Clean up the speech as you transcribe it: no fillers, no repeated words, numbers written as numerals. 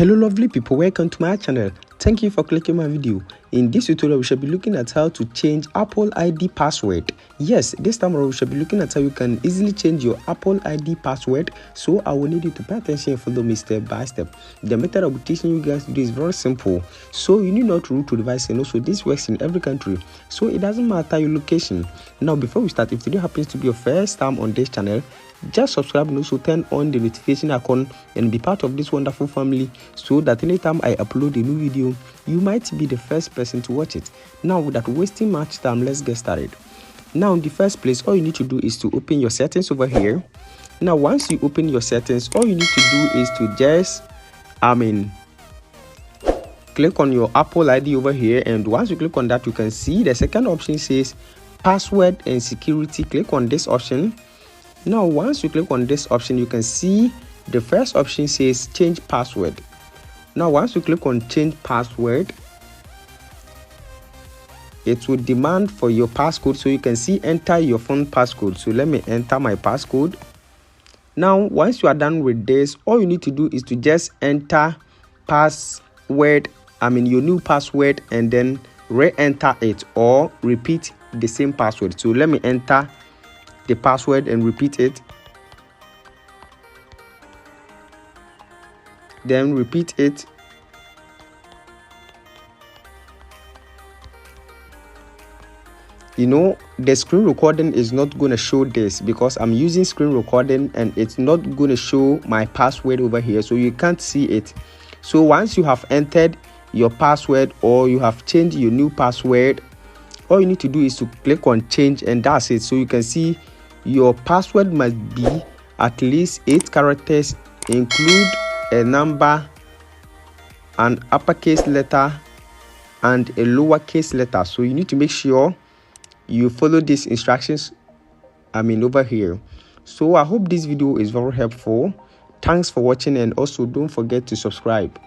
Hello lovely people, welcome to my channel. Thank you for clicking my video. In this tutorial we shall be looking at how to change Apple ID password. Yes, this time around we shall be looking at how you can easily change your Apple ID password. So I will need you to pay attention and follow me step by step. The method I will be teaching you guys to do is very simple. So you need not root to device, and also this works in every country, so it doesn't matter your location. Now before we start, if today happens to be your first time on this channel, just subscribe and also turn on the notification icon and be part of this wonderful family, so that anytime I upload a new video you might be the first person to watch it. Now without wasting much time, let's get started. Now in the first place, all you need to do is to open your settings over here. Now once you open your settings, all you need to do is to just click on your Apple ID over here, and once you click on that, you can see the second option says password and security. Click on this option. Now once you click on this option, you can see the first option says change password. Now once you click on change password, it will demand for your passcode, so you can see enter your phone passcode. So let me enter my passcode. Now once you are done with this, all you need to do is to just enter password, your new password, and then re-enter it or repeat the same password. So let me enter the password and repeat it, then repeat it, the screen recording is not going to show this because I'm using screen recording and it's not going to show my password over here, so you can't see it. So once you have entered your password or you have changed your new password, all you need to do is to click on change, and that's it. So you can see your password must be at least 8 characters, include a number, an uppercase letter, and a lowercase letter. So you need to make sure you follow these instructions over here. So I hope this video is very helpful. Thanks for watching, and also don't forget to subscribe.